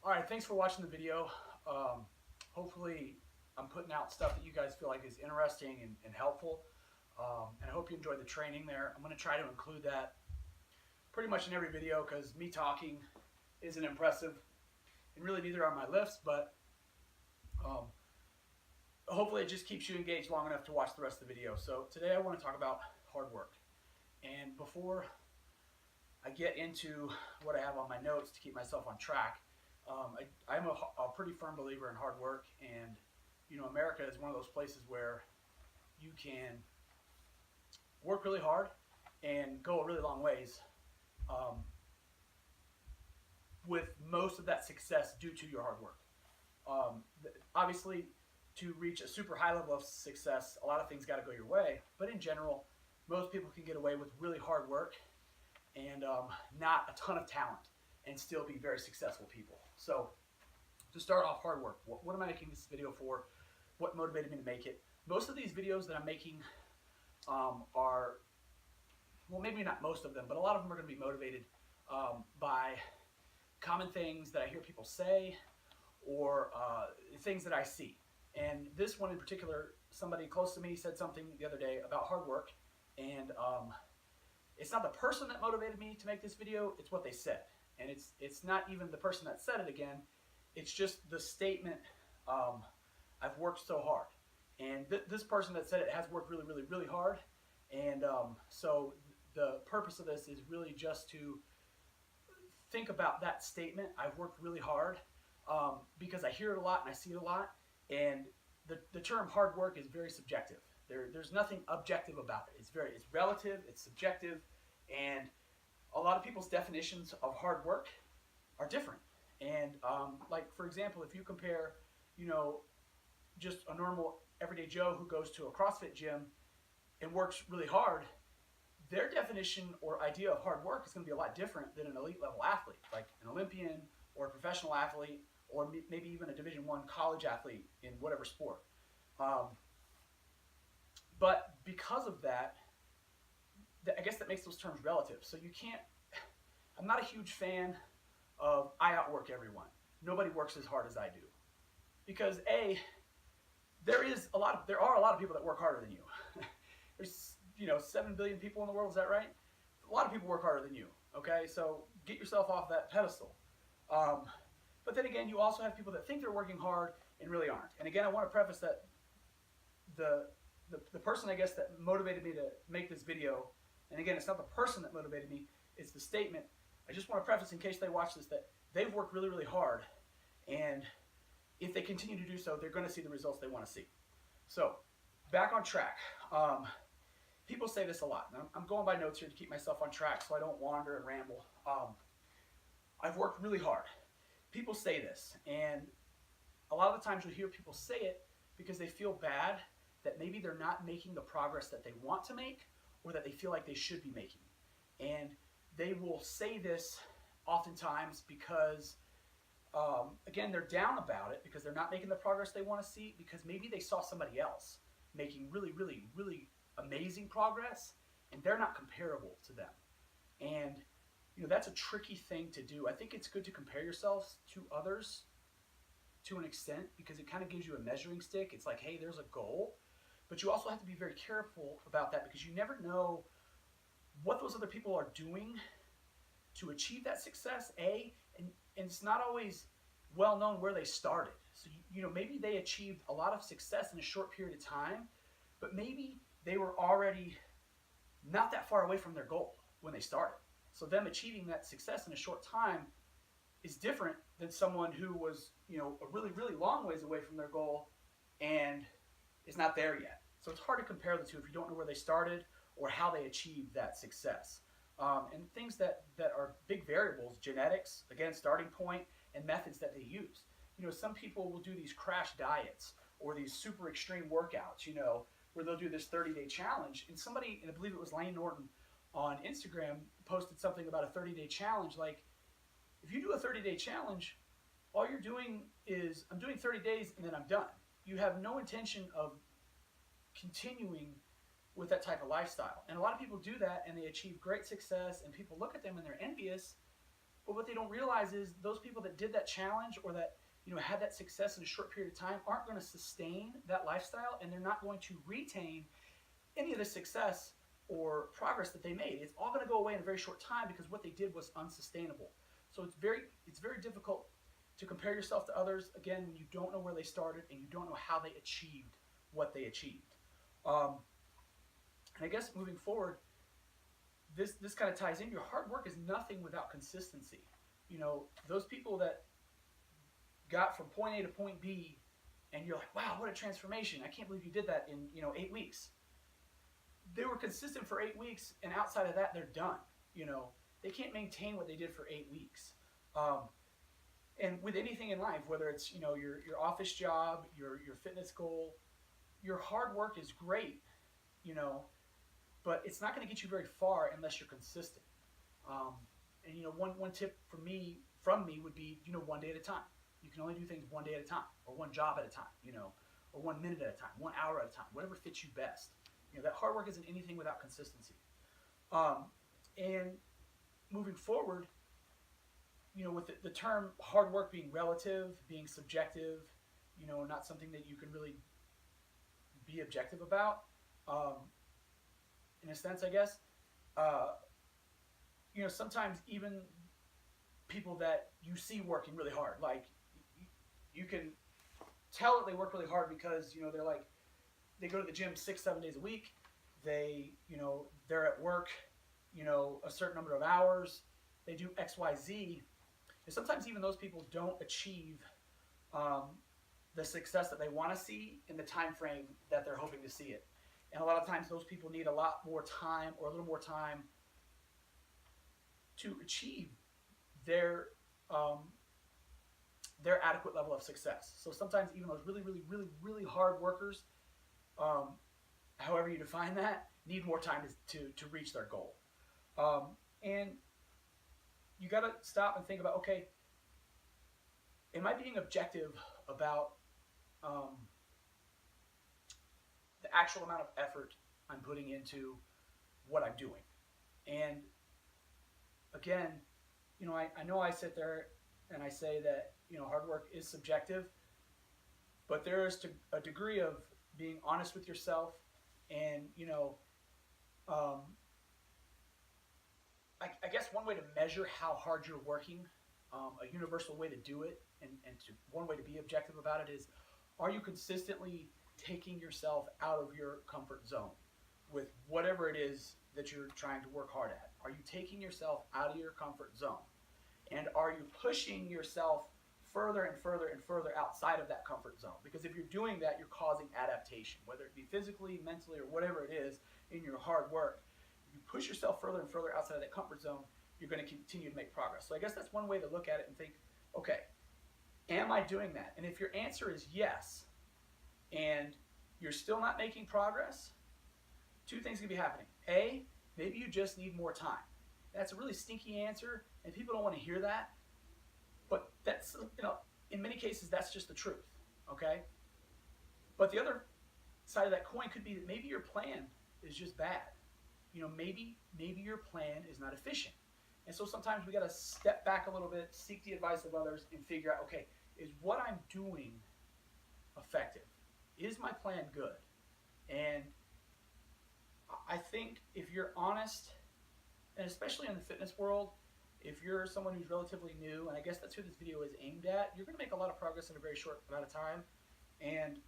All right, thanks for watching the video. Hopefully, I'm putting out stuff that you guys feel like is interesting and helpful. And I hope you enjoyed the training there. I'm going to try to include that pretty much in every video because me talking isn't impressive, and really neither are my lifts, but um, hopefully it just keeps you engaged long enough to watch the rest of the video. So today I want to talk about hard work. And before I get into what I have on my notes to keep myself on track, I'm a pretty firm believer in hard work, and America is one of those places where you can work really hard and go a really long ways um, with most of that success due to your hard work. Obviously, to reach a super high level of success, a lot of things got to go your way, but in general, most people can get away with really hard work and not a ton of talent and still be very successful people. So to start off, hard work. What am I making this video for? What motivated me to make it? Most of these videos that I'm making are, well, maybe not most of them, but a lot of them are going to be motivated by common things that I hear people say or things that I see. And this one in particular, somebody close to me said something the other day about hard work, and it's not the person that motivated me to make this video, it's what they said. And it's not even the person that said it again, it's just the statement, I've worked so hard. And this person that said it has worked really, really, really hard. And so the purpose of this is really just to think about that statement, I've worked really hard, because I hear it a lot and I see it a lot. And the term hard work is very subjective. There's nothing objective about it. It's relative, it's subjective, and a lot of people's definitions of hard work are different. And like, for example, if you compare, just a normal everyday Joe who goes to a CrossFit gym and works really hard, their definition or idea of hard work is going to be a lot different than an elite level athlete, like an Olympian or a professional athlete, or maybe even a Division I college athlete in whatever sport. But because of that, I guess that makes those terms relative. So you can't, I'm not a huge fan of I outwork everyone. Nobody works as hard as I do. Because there are a lot of people that work harder than you. There's 7 billion people in the world, is that right? A lot of people work harder than you, okay? So get yourself off that pedestal. But then again, you also have people that think they're working hard and really aren't. And again, I want to preface that the person, I guess, that motivated me to make this video, and again, it's not the person that motivated me, it's the statement. I just want to preface in case they watch this that they've worked really, really hard, and if they continue to do so, they're going to see the results they want to see. So, back on track. People say this a lot, and I'm going by notes here to keep myself on track so I don't wander and ramble. I've worked really hard. People say this, and a lot of the times you'll hear people say it because they feel bad that maybe they're not making the progress that they want to make or that they feel like they should be making. And they will say this oftentimes because, again, they're down about it because they're not making the progress they want to see, because maybe they saw somebody else making really, really, really amazing progress and they're not comparable to them. And that's a tricky thing to do. I think it's good to compare yourselves to others to an extent because it kind of gives you a measuring stick. It's like, hey, there's a goal. But you also have to be very careful about that because you never know what those other people are doing to achieve that success, and it's not always well known where they started. So, maybe they achieved a lot of success in a short period of time, but maybe they were already not that far away from their goal when they started. So them achieving that success in a short time is different than someone who was, a really, really long ways away from their goal and is not there yet. So it's hard to compare the two if you don't know where they started or how they achieved that success. And things that are big variables, genetics, again, starting point, and methods that they use. Some people will do these crash diets or these super extreme workouts, where they'll do this 30-day challenge. And somebody, and I believe it was Lane Norton on Instagram, posted something about a 30-day challenge. Like, if you do a 30-day challenge, all you're doing is, I'm doing 30 days and then I'm done. You have no intention of continuing with that type of lifestyle. And a lot of people do that and they achieve great success and people look at them and they're envious But what they don't realize is those people that did that challenge or that had that success in a short period of time aren't going to sustain that lifestyle, and they're not going to retain any of the success or progress that they made. It's all going to go away in a very short time because what they did was unsustainable. So it's very difficult to compare yourself to others, again, when you don't know where they started and you don't know how they achieved what they achieved. And I guess moving forward, this kind of ties in. Your hard work is nothing without consistency. Those people that got from point A to point B, and you're like, wow, what a transformation! I can't believe you did that in 8 weeks. They were consistent for 8 weeks, and outside of that, they're done. They can't maintain what they did for 8 weeks. And with anything in life, whether it's your office job, your fitness goal, your hard work is great, but it's not going to get you very far unless you're consistent. And one tip from me would be one day at a time. You can only do things one day at a time, or one job at a time, or 1 minute at a time, 1 hour at a time, whatever fits you best. That hard work isn't anything without consistency. And moving forward, with the term hard work being relative, being subjective, not something that you can really be objective about, in a sense, I guess. Sometimes even people that you see working really hard, like you can tell that they work really hard because they're like, they go to the gym 6-7 days a week. They're at work a certain number of hours. They do XYZ. And sometimes even those people don't achieve the success that they want to see in the time frame that they're hoping to see it. And a lot of times those people need a lot more time, or a little more time, to achieve their adequate level of success. So sometimes even those really, really, really, really hard workers, however you define that, need more time to reach their goal. And you got to stop and think about, okay, am I being objective about the actual amount of effort I'm putting into what I'm doing? And again, I know I sit there and I say that hard work is subjective, but there is a degree of being honest with yourself, and I guess one way to measure how hard you're working, a universal way to do it, and one way to be objective about it is, are you consistently taking yourself out of your comfort zone with whatever it is that you're trying to work hard at? Are you taking yourself out of your comfort zone? And are you pushing yourself further and further and further outside of that comfort zone? Because if you're doing that, you're causing adaptation, whether it be physically, mentally, or whatever it is in your hard work. If you push yourself further and further outside of that comfort zone, you're going to continue to make progress. So I guess that's one way to look at it and think, okay, am I doing that? And if your answer is yes, and you're still not making progress, two things can be happening. A, maybe you just need more time. That's a really stinky answer, and people don't want to hear that. But that's, in many cases, that's just the truth, okay? But the other side of that coin could be that maybe your plan is just bad. Maybe your plan is not efficient. And so sometimes we got to step back a little bit, seek the advice of others, and figure out, okay, is what I'm doing effective? Is my plan good? And I think if you're honest, and especially in the fitness world, if you're someone who's relatively new, and I guess that's who this video is aimed at, you're going to make a lot of progress in a very short amount of time. And,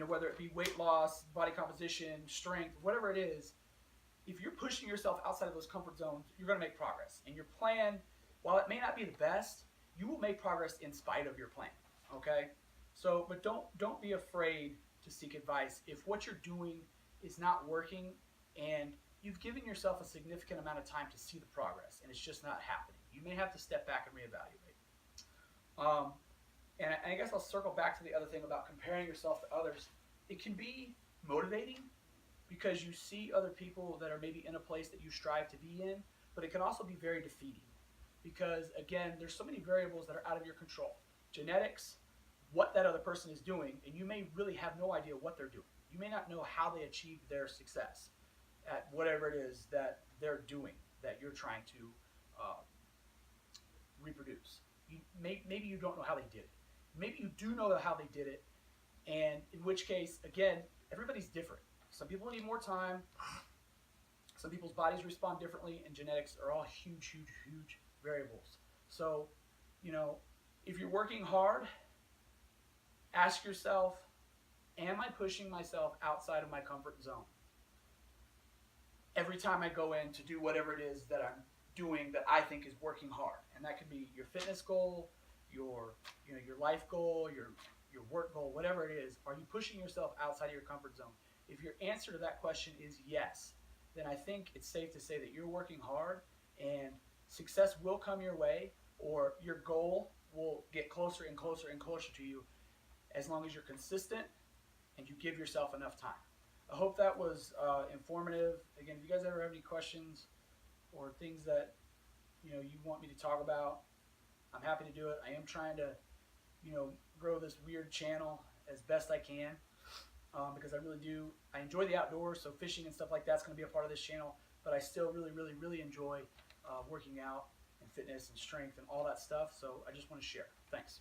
whether it be weight loss, body composition, strength, whatever it is, if you're pushing yourself outside of those comfort zones, you're going to make progress. And your plan, while it may not be the best, you will make progress in spite of your plan, okay? So, but don't be afraid to seek advice. If what you're doing is not working and you've given yourself a significant amount of time to see the progress and it's just not happening, you may have to step back and reevaluate. And I guess I'll circle back to the other thing about comparing yourself to others. It can be motivating because you see other people that are maybe in a place that you strive to be in, but it can also be very defeating because, again, there's so many variables that are out of your control. Genetics, what that other person is doing, and you may really have no idea what they're doing. You may not know how they achieved their success at whatever it is that they're doing that you're trying to reproduce. Maybe you don't know how they did it. Maybe you do know how they did it, and in which case, again, everybody's different. Some people need more time. Some people's bodies respond differently, and genetics are all huge, huge, huge variables. So, you know, if you're working hard, ask yourself, am I pushing myself outside of my comfort zone? Every time I go in to do whatever it is that I'm doing that I think is working hard. And that could be your fitness goal, your life goal, your work goal, whatever it is. Are you pushing yourself outside of your comfort zone? If your answer to that question is yes, then I think it's safe to say that you're working hard and success will come your way, or your goal will get closer and closer and closer to you as long as you're consistent and you give yourself enough time. I hope that was informative. Again, if you guys ever have any questions or things that you want me to talk about, I'm happy to do it. I am trying to grow this weird channel as best I can because I enjoy the outdoors, so fishing and stuff like that's going to be a part of this channel, but I still really, really, really enjoy working out and fitness and strength and all that stuff, so I just want to share. Thanks.